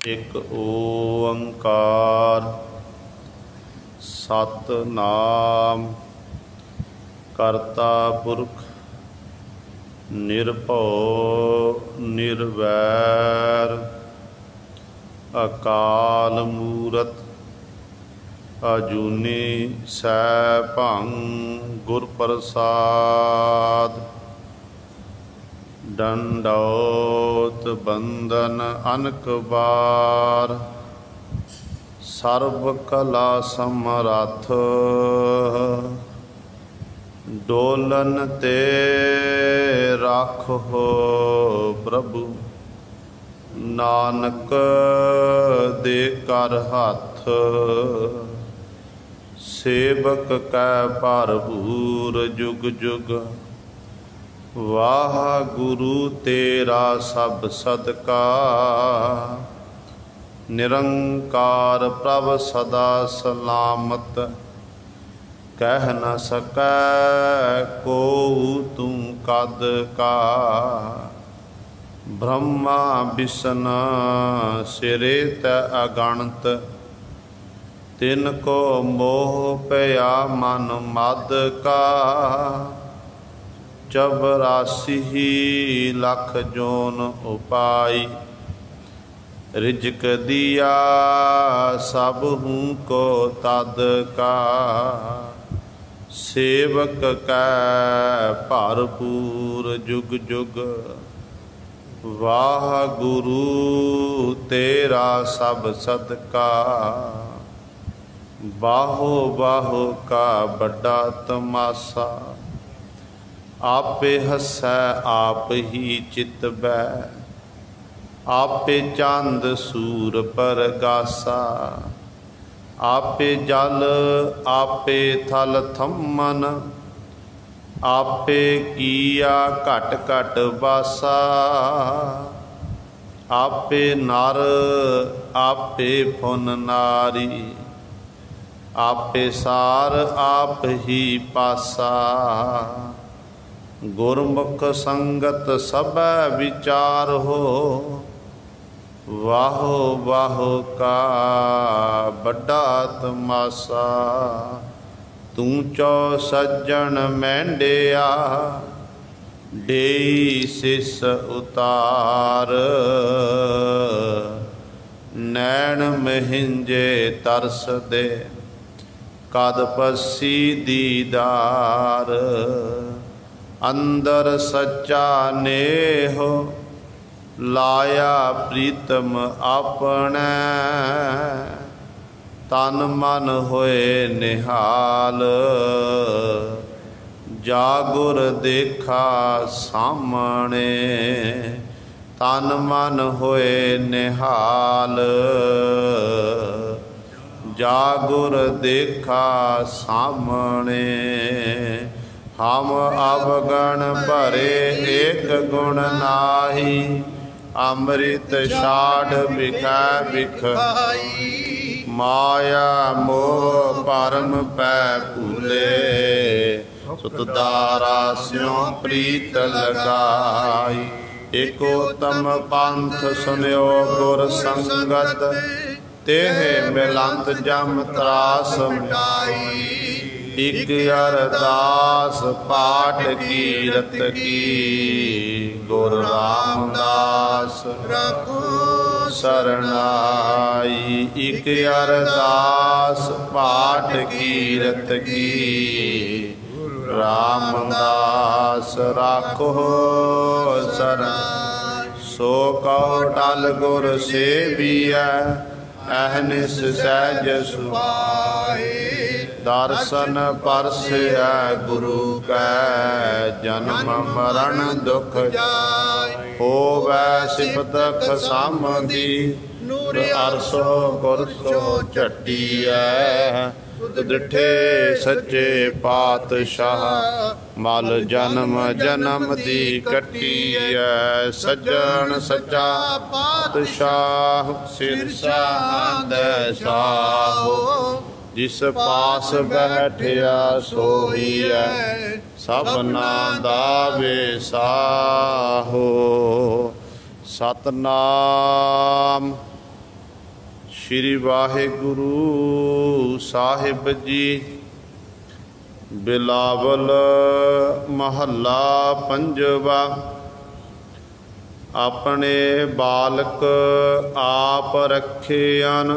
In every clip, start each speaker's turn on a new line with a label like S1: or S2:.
S1: एक ओंकार सतनाम करता पुरख निर्भव निर्वैर अकाल मूरत अजूनी सैभं गुर प्रसाद दंडौत बंदन अनक बार सर्व कला समरथ डोलन ते राखो प्रभु नानक दे कर हाथ सेवक कै भरपूर जुग जुग वाह गुरु तेरा सब सदका निरंकार प्रभ सदा सलामत कह न सकै को तुम कद का ब्रह्मा विष्णु सिरे तै अगणत तिनको मोह पया मन मद का 84 लख जोन उपाई रिजक दिया सब हूँ को तद का सेवक कै भरपूर जुग जुग वाह गुरु तेरा सब सदका बाहो बाहो का बड़ा तमाशा आपे हसै आप ही चित बै आपे चांद सूर पर गासा आपे जल आपे थल थमन आपे किया घट घट बासा आपे नर आपे फुन नारी आपे सार आप ही पासा गुरमुख संगत सब विचार हो वाहो वाहो का बड़ा तमाशा तू चौ सज्जन मैंडिया डेई सिस उतार नैन महिंजे तरस दे कद पसी दीदार अंदर सच्चा नेह लाया प्रीतम अपने तन मन होए निहाल जागुर देखा सामने तन मन होए निहाल जागुर देखा सामने हम अवगण भरे एक गुण नाही अमृत छाड़ बिखै बिख माया मोह परम पै भूले सुत दारा स्यों प्रीत लगाई एकोतम पंथ सुनियो गुर संगत तेह मिलंत जम त्रास मिटाई इक अरदास पाठ कीरत की गुरु रामदास प्रभु शरणाई इक अरदास पाठ कीरत की रामदास राखो शरण सो कहो टल गुर सेविया अहनिस सहज सुभाए दर्शन परसिया गुरु कै जन्म मरण दुख जाय होवै सिफत खसामदी नूर अरसो गुरसो चटिया डिठे सच्चे पातशाह मल जन्म जन्म दी कटिया सज्जन सच्चा पातशाह सिरसा दे साहो जिस पास बैठिया सोहिया सबना दा वेसाहो। सतनाम श्री वाहिगुरु साहिब जी। बिलावल महला पंजवा। अपने बालक आप रखियन,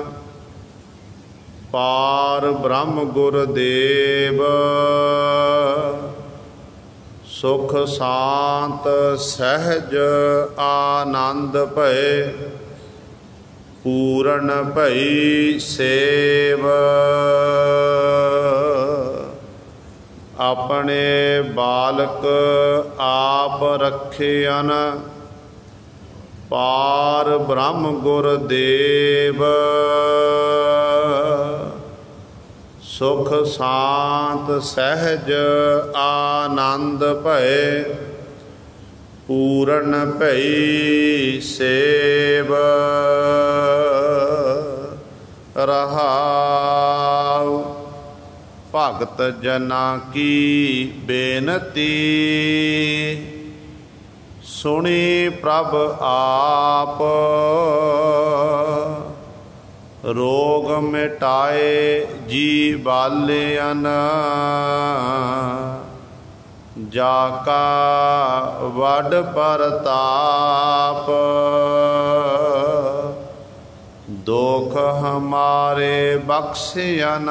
S1: पार ब्रह्म गुरदेव। सुख शांत सहज आनंद भय, पूरन भई सेव। अपने बालक आप रखियन, पार ब्रह्म गुरदेव। सुख शांत सहज आनंद भय, पूरन भई सेव। रहाउ भगत जना की बेनती, सुनी प्रभ आप। रोग मिटाए जी बालियन, जाका वड परताप। दुख हमारे बख्शियन,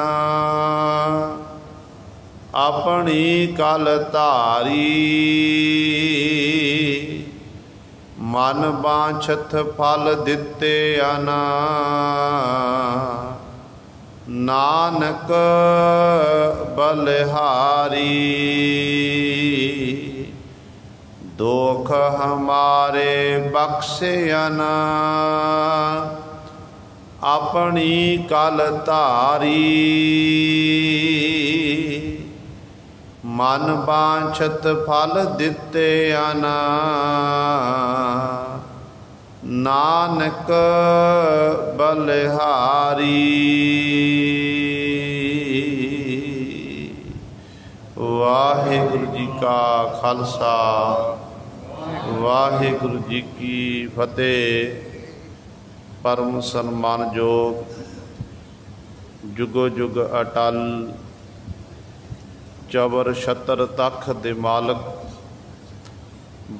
S1: अपनी कल धारी। मन बांछत फल दिते अना, नानक बलिहारी। दुख हमारे बख्शियन, अपनी कल धारी। मन बांछत फल दिते अना, नानक बलिहारी। वाहिगुरु जी का खालसा, वाहिगुरु जी की फतेह। परम सन्मानयोग जुगो जुग अटल, चबर छत्र तख दे मालक।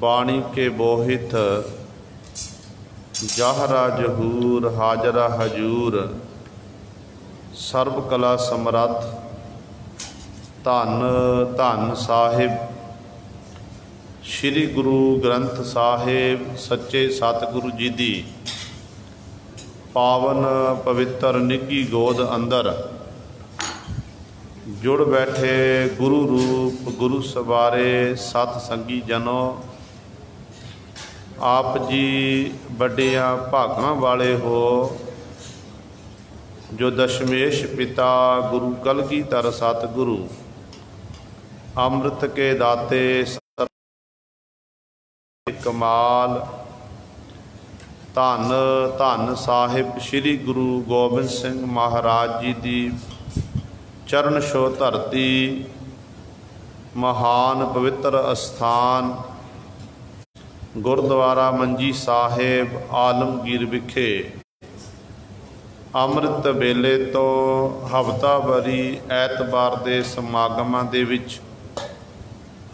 S1: बाणी के बोहित जाहरा जहूर, हाजरा हजूर। सर्व कला समरथ धन धन साहिब। श्री गुरु ग्रंथ साहिब सच्चे सतगुरु जी दी पावन पवित्र निੱਘੀ गोद अंदर जुड़ बैठे गुरु रूप गुरु सवारे सत संगी जनो। आप जी बड़िया भागां वाले हो, जो दशमेश पिता गुरु कलगीधर सतगुरु अमृत के दाते कमाल। धन धन साहिब श्री गुरु गोबिंद सिंह महाराज जी दी चरण छो धरती। महान पवित्र अस्थान गुरुद्वारा मंजी साहिब आलमगीर विखे अमृत वेले तो हफ्तावारी ऐतबार के समागमां दे विच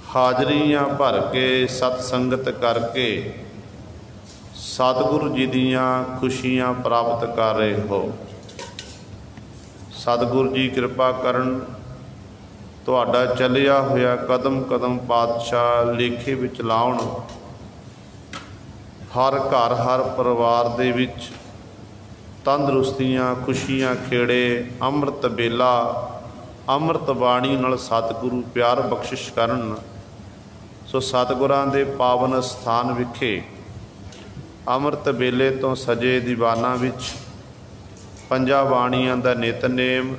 S1: हाजरियां भर के सतसंगत करके सतगुरु जी दियां खुशियां प्राप्त कर रहे हो। सतगुरु जी कृपा करन, तुहाडा चलिया होया कदम कदम पातशाह लेखे विच लाउण। हर घर हर परिवार दे विच तंदरुस्तियां खुशियां खेड़े अमृत बेला अमृत बाणी नाल सतगुरु प्यार बख्शिश करन। सो सतगुरां दे पावन स्थान विखे अमृत वेले तो सजे दीवाना विच पंजा बाणियां दा नितनेम,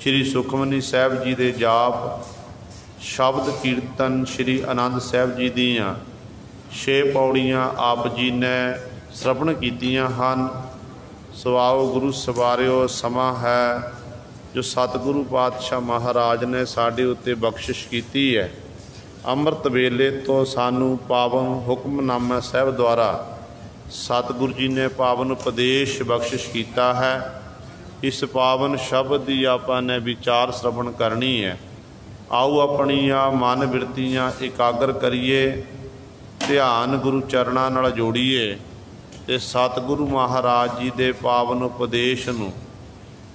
S1: श्री सुखमनी साहब जी दे जाप, शब्द कीर्तन श्री आनंद साहब जी दियां 6 पौड़ियां आप जी ने श्रवण कीतियां हन। सो आओ गुरु सवारियो, समा है जो सतगुरु पातशाह महाराज ने साडे उत्ते बख्शिश कीती है। अमृत वेले तो सानू पावन हुक्मनामा साहब द्वारा सतगुरु जी ने पावन उपदेश बख्शिश किया है। इस पावन शब्द की आपने विचार श्रवण करनी है। आओ अपनिया मन बिरतियाँ एकाग्र करिए, ध्यान गुरु चरणों नाल जोड़िए ते सतगुरु महाराज जी के पावन उपदेश नूं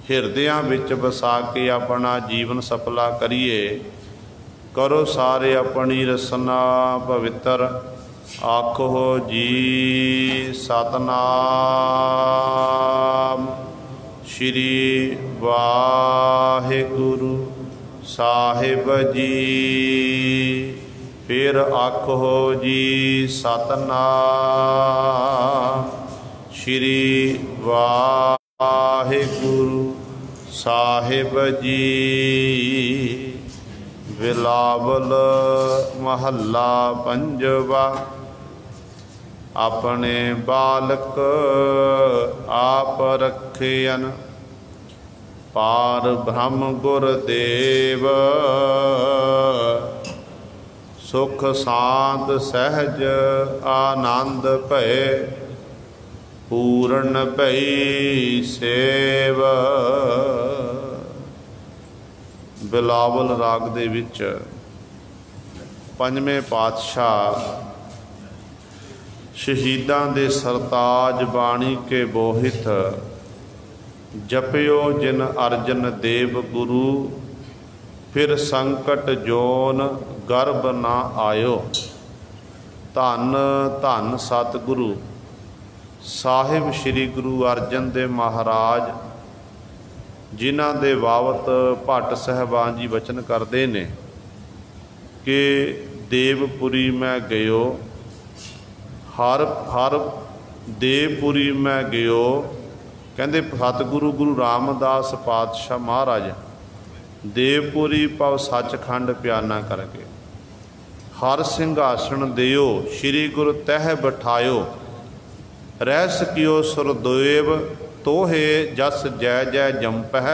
S1: हिरदियां विच वसा के अपना जीवन सफला करिए। करो सारे अपनी रसना पवित्र, आखो जी सतनाम श्री वाहिगुरु साहिब जी। फिर आखो जी सतनाम श्री वाहिगुरु साहिब जी। बिलावल महला पंजवा। अपने बालक आप रखियन, पार ब्रह्म गुरदेव। सुख शांत सहज आनंद भय, पूर्ण भई सेव। बिलावल राग दे विच पंजवें पातशाह शहीदां दे सरताज बाणी के बोहित। जपियो जिन अर्जन देव गुरु, फिर संकट जोन गर्भ ना आयो। धन धन सतगुरु साहिब श्री गुरु अर्जन देव महाराज, जिन्हां दे बाबत भट्ट साहबान जी वचन करते ने कि देवपुरी मैं गयो, हर हर देवपुरी मैं गयो। कहते सतगुरु गुरु रामदास पातशाह महाराज देवपुरी पव सचखंड प्याना करके। हर सिंघासन दियो श्री गुरु तह बिठायो, रहस कियो सुरदेव तोहे जस जय जय जंपह।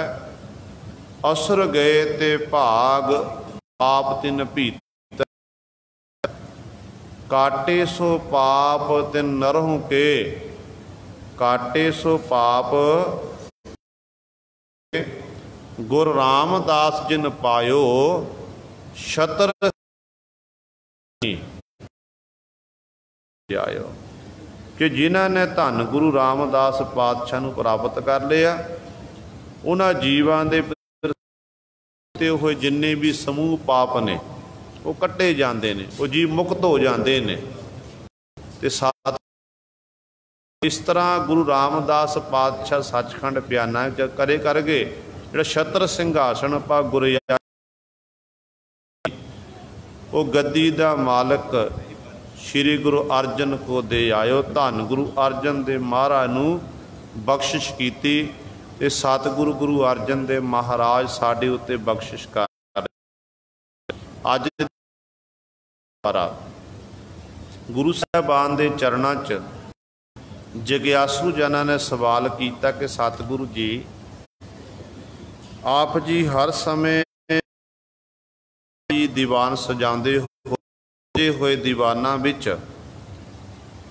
S1: असुर गए ते भाग पाप तिन भीत, काटे सो पाप तिन नरहु के। काटे सो पाप गुरु रामदास जिन पायो, छतर आयो। कि जिन्हां ने धन गुरु रामदास पातशाह नूं प्राप्त कर लिया, उन्हां जीवां दे होए जिन्ने भी समूह पाप ने वो कट्टे जाते हैं, वो जीव मुक्त हो जाते हैं। ते साथ इस तरह गुरु रामदास पातशाह सचखंड प्याना करे करके जिहड़ा छत्र सिंघासन पा गुर वो गद्दी दा मालक श्री गुरु अर्जन को दे आयो। धन गुरु अर्जन देव महाराज नूं बख्शिश कीती ते सतगुरु गुरु अर्जन देव महाराज साडे उत्ते बख्शिश कर। अज गुरु साहबान दे चरणों च जग्यासू जना ने सवाल किया कि सतगुरु जी आप जी हर समय दीवान सजाते हुए दीवाना विच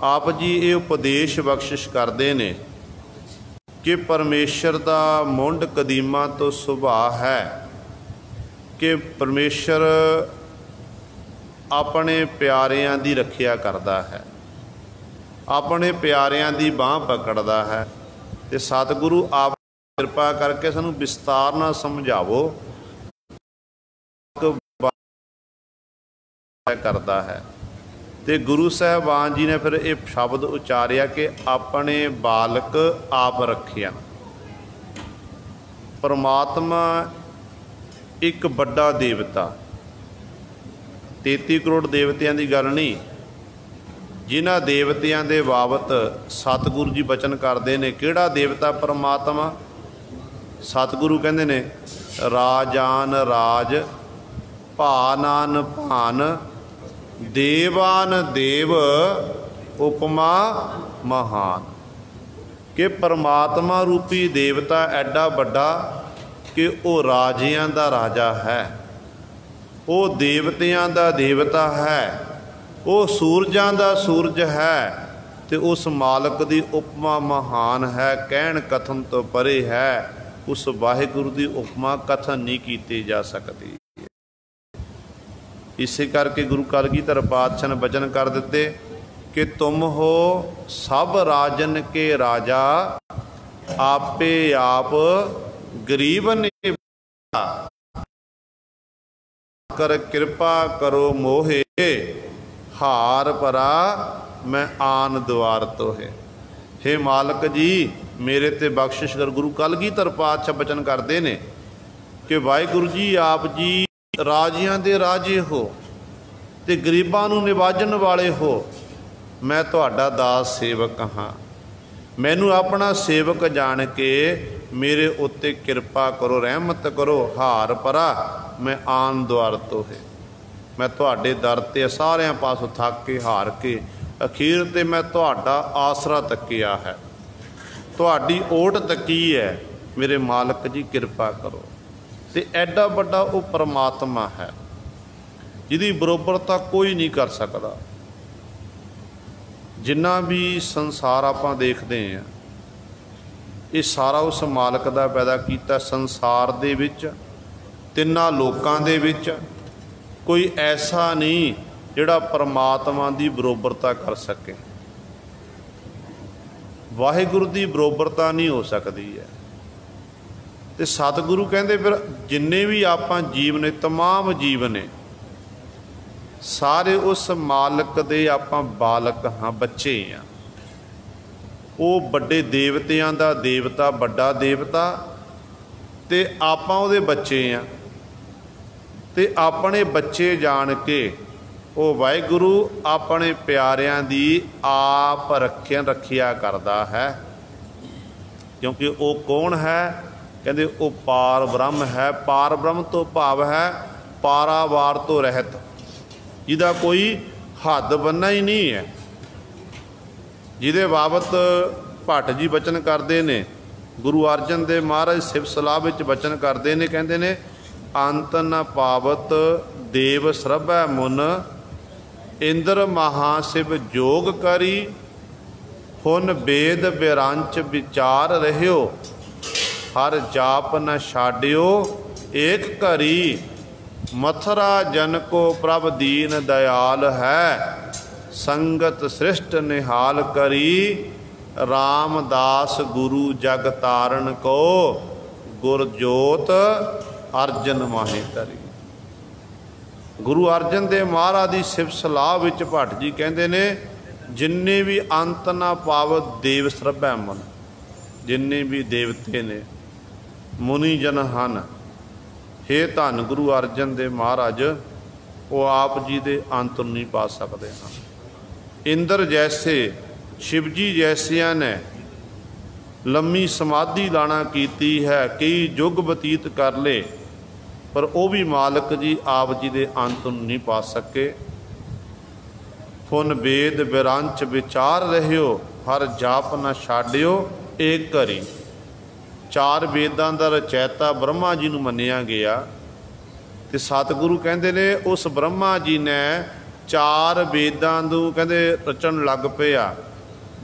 S1: आप जी ये उपदेश बख्शिश करते ने कि परमेश्वर का मुंड कदीमा तो सुभाव है कि परमेश्वर अपने प्यारियां दी रखिया करता है, अपने प्यारियां दी बांह पकड़ता है। ते सतगुरु आप कृपा करके सानू विस्तार नाल समझावो करता है। ते गुरु साहबान जी ने फिर ये शब्द उचारिया कि अपने बालक आप रखिया। परमात्मा एक बड़ा देवता, 33 करोड़ देवतियां की गल नहीं, जिन्हां देवतियां दे बाबत सतगुरु जी बचन करते हैं। किहड़ा देवता परमात्मा? सतगुरु कहते ने राजान राज, भानान भान, देवान देव, उपमा महान। कि परमात्मा रूपी देवता एडा बड़ा कि वो राजियां दा राजा है, वो देवतियां दा देवता है, वो सूरजां दा सूरज है, तो उस मालक की उपमा महान है, कहण कथन तो परे है। उस वाहिगुरु की उपमा कथन नहीं की जा सकती। इसे करके गुरु कलगीधर पातशाह ने वचन कर दिते कि तुम हो सब राजन के राजा, आपे आप गरीब ने कर कृपा करो मोहे, हार परा मैं आन द्वार तो है। हे मालक जी मेरे ते बख्शिश कर। गुरु कलगीधर पातशाह वचन करते ने कि वाहिगुरु जी आप जी राजियां दे राजे हो ते गरीबां नूं निवाजन वाले हो। मैं तुहाडा दास सेवक हाँ, मैनू अपना सेवक जान के मेरे उत्ते कृपा करो, रहमत करो। हार परा मैं आन द्वार तो है। मैं तुहाडे दर ते सारियां पासों थक के हार के अखीर ते मैं तुहाडा आसरा तकिया है, तुहाडी ओट तकी है। मेरे मालक जी कृपा करो। ते एडा बड़ा वो परमात्मा है जिहदी बरोबरता कोई नहीं कर सकता। जिन्ना भी संसार आपां देखते हैं ये सारा उस मालक दा पैदा कीता। संसार दे विच तिन्नां लोकां दे विच कोई ऐसा नहीं जिहड़ा परमात्मा की बरोबरता कर सके। वाहिगुरु की बरोबरता नहीं हो सकती है। तो सतगुरु कहते फिर जिन्ने भी आपां जीव ने, तमाम जीव ने, सारे उस मालक दे आपां बालक हाँ, बच्चे हाँ। वो बड़े देवतियां दा देवता, बड़ा देवता, ते आपां उहदे बच्चे हाँ। ते अपने बच्चे जान के वो वाहिगुरु अपने प्यारियां दी आप रखिया करदा है। क्योंकि वो कौन है? कहते वो पार ब्रह्म है। पार ब्रह्म तो भाव है पारावार तो रहत, जिहदा कोई हद बन्ना ही नहीं है। जिहदे बाबत भट्ट जी वचन करते ने, गुरु अर्जन देव महाराज सिव सलाह विच वचन करते ने, कहते ने अंत न पावत देव सरभै मुन, इंद्र महाशिव जोग करी, हुन वेद विरांच विचार रहियो, हर जाप न छाड्यो एक घरी, मथुरा जन को प्रभ दीन दयाल है, संगत सृष्ट निहाल करी, रामदास गुरु जग तारण को, गुर जोत अर्जन माहे तरी। गुरु अर्जन देव महाराज की सिव सलाह विच भट्ट जी कहते ने जिन्ने भी अंत ना पावत देव सरभै मन, जिन्ने भी देवते ने मुनि जन हन, हे धन गुरु अर्जन देव महाराज वो आप जी दे अंत नहीं पा सकते हैं। इंद्र जैसे शिवजी जैसिया ने लम्मी समाधि लाना कीती है, कई युग बतीत कर ले, पर वो भी मालक जी आप जी दे अंत नहीं पा सके। हुन वेद विरांच विचार रहियो, हर जाप न छाड्यो एक घरी। चार वेदां दा रचैता ब्रह्मा जी नूं मन्निया गया, ते सतगुरु कहते ने उस ब्रह्मा जी ने चार वेदां नूं कहते रचन लग पिया।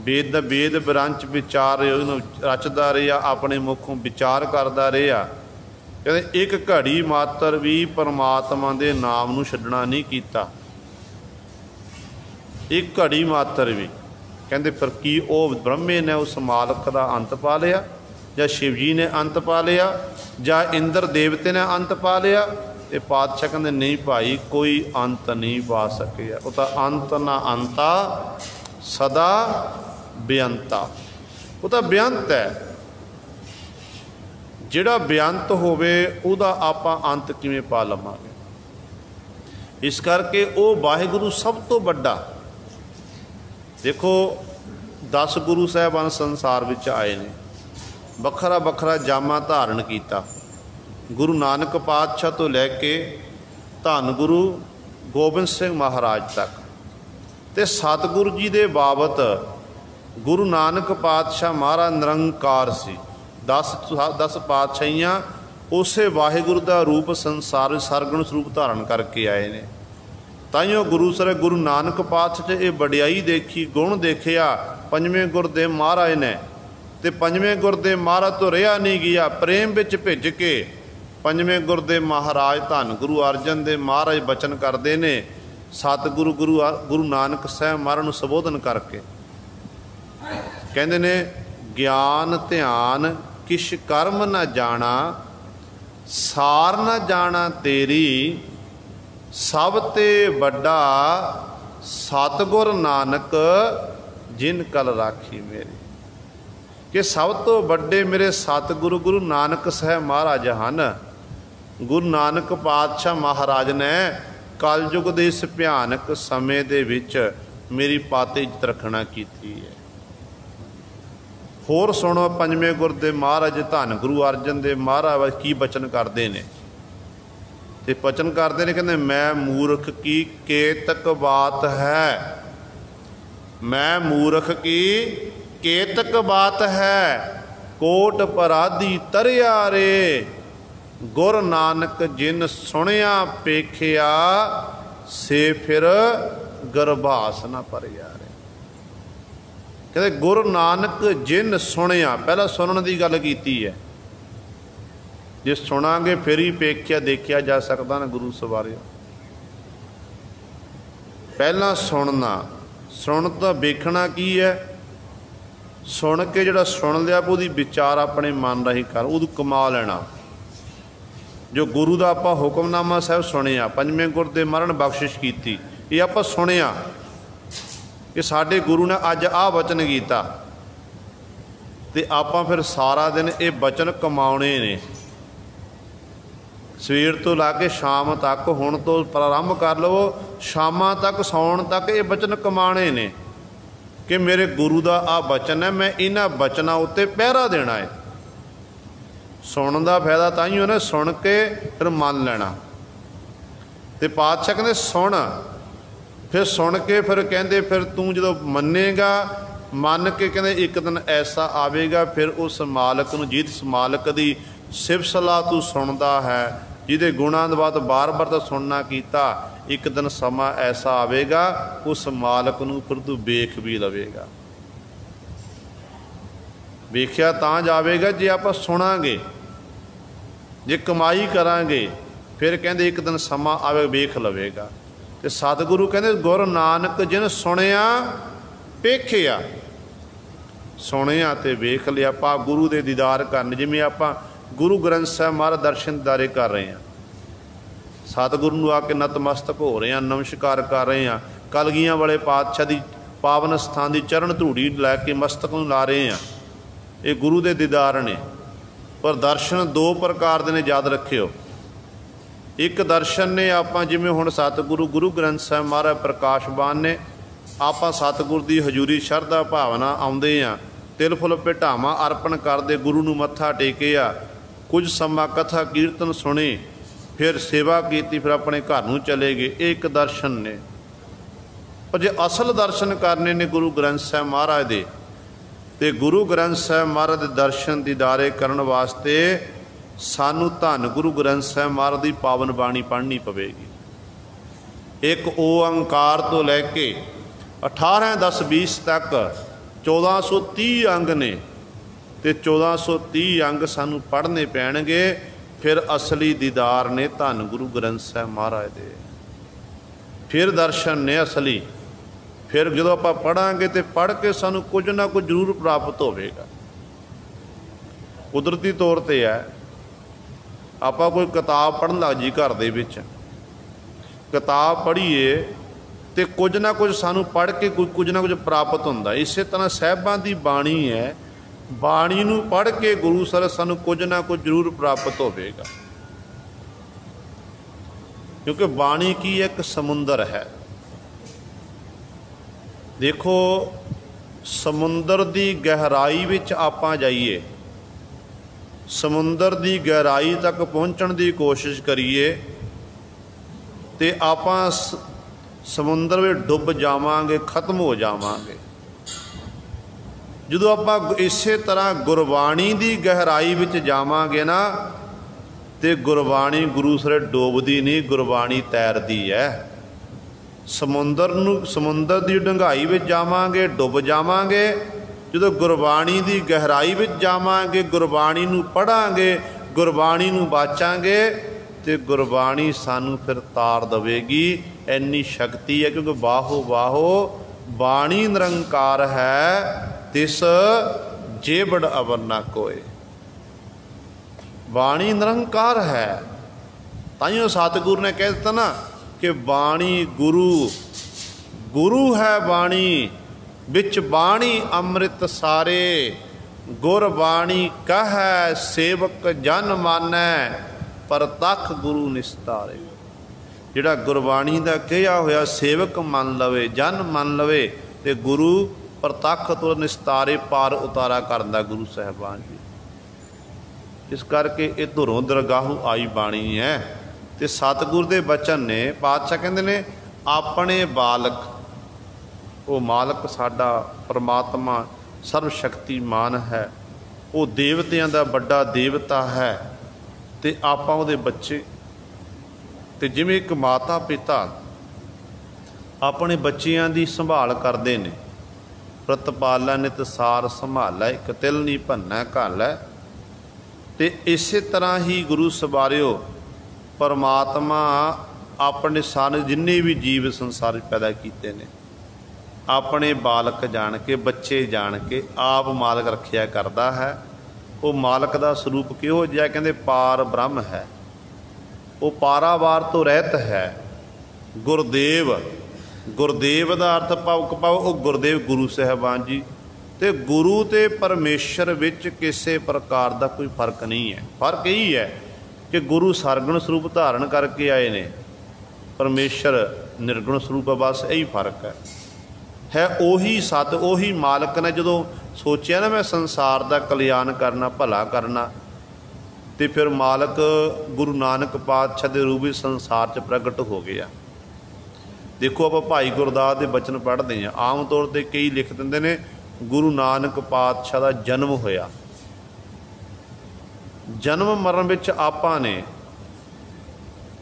S1: वेद विरांच विचार रचदा रहा, अपने मुखों विचार करदा रहा। कहते एक घड़ी मात्र भी परमात्मा दे नाम नूं छड्डना नहीं कीता, एक घड़ी मात्र भी। कहते फिर की वो ब्रह्मे ने उस मालक का अंत पा लिया, या शिव जी ने अंत पा लिया, या इंद्र देवते ने अंत पा लिया? ये पातशाह कहते नहीं भाई, कोई अंत नहीं पा सके। वो तो अंत ना अंता सदा बेअंता, वो तो बेअंत है। जिहड़ा बेअंत होवे उहदा आपां अंत किवें पा लवांगे? इस करके वो वाहिगुरु सब तो बड़ा। देखो 10 गुरु साहिबान संसार विच आए ने, वखरा वखरा जामा धारण किया। गुरु नानक पातशाह तो लैके धन गुरु गोबिंद सिंह महाराज तक, ते सतगुरु जी दे बाबत गुरु नानक पातशाह महाराज निरंकार सी। 10 पातशाहियाँ उस वाहिगुरु का रूप संसार सरगुण स्वरूप धारण करके आए ने। ताइयों गुरु नानक पातशाह ये वडियाई देखी, गुण देखिया पंजवें गुर दे महाराज ने, ते पंजवें गुर दे महाराज तो रहा नहीं गया, प्रेम विच भिज के पंजवें गुर दे महाराज धन गुरु अर्जन देव महाराज बचन करते ने, सतगुरु गुरु नानक साहब महाराज नूं संबोधन करके कहते ने, ज्ञान ध्यान किश कर्म न जाना, सार न जाना तेरी, सब ते वड्डा सतगुर नानक जिन कल राखी मेरी। कि सब तो वड्डे मेरे सतगुरु गुरु नानक साहब महाराज हन। गुरु नानक पातशाह महाराज ने कलयुग के इस भयानक समय दे विच मेरी पाते इज्जत रखना की है। होर सुनो पंजवें गुर दे महाराज धन गुरु अर्जन देव महाराज की बचन करते हैं, ते बचन करते हैं, कहते मैं मूर्ख की केतक बात है, मैं मूर्ख की केतक बात है, कोट पराधी तरिया रे, गुर नानक जिन सुनिया पेखिया, से फिर गर्भास न परिया रे। कहते गुरु नानक जिन सुनिया, पहला सुनने की गल की है, जे सुनांगे फिर ही पेखिया देखिया जा सकता ना गुरु सवारियो। पहला सुनना, सुन तो वेखना की है, सुन के जिहड़ा सुन लिया उसदी विचार अपने मन राही कर उदू कमा लेना। जो गुरु का आपां हुक्मनामा साहब सुनिया, पंजवें गुर दे महाराज ने बख्शिश की, ये आपां सुनिया कि साडे गुरु ने अज आ वचन कीता, ते आपां फिर सारा दिन ये वचन कमाने ने। सवेर तो ला के शाम तक, हुण तो प्रारंभ कर लो, शामां तक सौण तक ये वचन कमाने ने कि मेरे गुरु का आ वचन है, मैं इन्हां वचनां उत्ते पहरा देना है। सुनने का फायदा ताइयों ने, सुन के फिर मान लेना। तो पातशाह कहते सुन, फिर सुन के फिर कहते फिर तू जो मनेगा, मन के कहते एक दिन ऐसा आवेगा, फिर उस मालक नूं, जिस मालक की सिफ सलाह तू सुनता है, जिहदे गुणां दी बात बार बार तो सुनना कीता, एक दिन समा ऐसा आवेगा उस मालक नूं फिर तू वेख भी लवेगा। वेख्या तां जावेगा जे आपां सुनांगे, जे कमाई करांगे, फिर कहंदे एक दिन समा आवे वेख लवेगा। ते सतगुरु कहंदे गुर नानक जिन सुनिया पेखिया, सुनिया ते वेख लिया। आपां गुरु दे दीदार करन, जिवें आपां गुरु ग्रंथ साहब महाराज दर्शन दीदारे कर रहे हैं, सतगुरु नूं आके नतमस्तक हो रहे हैं, नमस्कार कर रहे हैं, कलगियां वाले पातशाह की पावन स्थान की चरण धूड़ी लैके मस्तक नूं ला रहे हैं। ये गुरु के दीदार ने। पर दर्शन दो प्रकार के ने, याद रखियो। एक दर्शन ने आपां जिवें हुण सतगुरु गुरु ग्रंथ साहब महाराज प्रकाशबान ने, आपां सतगुरु की हजूरी शरधा भावना आउंदे आ, तिल फुल भेटावां अर्पण करदे, गुरु नूं मत्था टेकिया, कुछ समा कथा कीर्तन सुने, फिर सेवा की, फिर अपने घर नूं चले गए। एक दर्शन ने। पर जे असल दर्शन करने ने गुरु ग्रंथ साहब महाराज दे, ते गुरु ग्रंथ साहब महाराज दे दर्शन दीदारे करन वास्ते सानू धन गुरु ग्रंथ साहब महाराज की पावन बाणी पढ़नी पवेगी। एक ओंकार तो लैके 18-10-20 तक 1430 अंग ने, ते 1430 अंग सानू पढ़ने पैणगे, फिर असली दीदार ने धन गुरु ग्रंथ साहब महाराज दे। फिर दर्शन ने असली। फिर जो आप पढ़ांगे तो पढ़ के सानू कुछ ना कुछ जरूर प्राप्त होगा। कुदरती तौर पर है, आप कोई किताब पढ़न लग जी घर दे विच, किताब पढ़ीए तो कुछ ना कुछ सानू पढ़ के कुछ ना कुछ प्राप्त होंदा। इस तरह साहिबां दी बाणी है, बाणी नूं पढ़ के गुरु सर सानू कुछ ना कुछ जरूर प्राप्त होगा। क्योंकि बाणी की एक समुंदर है। देखो समुंदर की गहराई विच आपां जाइए, समुंदर की गहराई तक पहुँचण की कोशिश करिए, तो आपां समुंदर में डुब जावांगे, खत्म हो जावांगे। जो आप इस तरह गुरबाणी की गहराई विच जावांगे ना, तो गुरबाणी गुरु सर डोबदी नहीं, गुरबाणी तैरदी है। समुंदर की डूंघाई में जावांगे डुब जावांगे, जो गुरबाणी की गहराई में जावांगे, गुरबाणी नूं पढ़ांगे, गुरबाणी नूं बाचांगे तो गुरबाणी सानू फिर तार देवेगी। इन्नी शक्ति है क्योंकि बाहो बाहो बाणी निरंकार है, तिस जेबड़ अवर ना कोय। बाणी निरंकार है, ताइयों सतगुरु ने कह दिता ना कि बाणी गुरु, गुरु है बाणी, बिच बाणी अमृत सारे, गुरबाणी कह सेवक जन मानै, परतख गुरु निस्तारे। जिहड़ा गुरबाणी का कहा होया सेवक मन लवे, जन मन लवे, तो गुरु परतख तो निस्तारे पार उतारा करदा गुरु साहबान जी। इस करके ये धुरों दरगाहों आई बाणी है। तो सतगुरु के बचन ने पातशाह कहते ने अपने बालक, वो मालक साडा परमात्मा सर्वशक्तिमान है, वो देवतियां दा बड़ा देवता है, तो आपां उहदे बच्चे। तो जिवें एक माता पिता अपने बच्चियां दी संभाल करते ने, प्रतिपाला नित सार संभालै, एक तिल नहीं भन्ना घालै। तो इस तरह ही गुरु सवारियो परमात्मा अपने सारे जिन्ने भी जीव संसार पैदा किए ने अपने बालक जान के, बच्चे जान के आप मालक रखिया करता है। वो मालक का स्वरूप किहो जिहा कहते पार ब्रह्म है, वो पारावार तो रहत है। गुरदेव, गुरदेव का अर्थ पाओ वो गुरदेव गुरु साहबान जी। तो गुरु ते परमेश्वर विच किसी प्रकार का कोई फर्क नहीं है। फर्क यही है कि गुरु सरगुण स्वरूप धारण करके आए ने, परमेश्वर निर्गुण स्वरूप, बस यही फर्क है। ओही सत, ओही मालक ने जो सोचा ना मैं संसार का कल्याण करना, भला करना, तो फिर मालक गुरु नानक पातशाह के रूप में संसार च प्रगट हो गया। देखो आप भाई गुरदास के बचन पढ़ते हैं, आम तौर पर कई लिख देंगे ने गुरु नानक पातशाह का जन्म होया। जन्म मरण विच आपां ने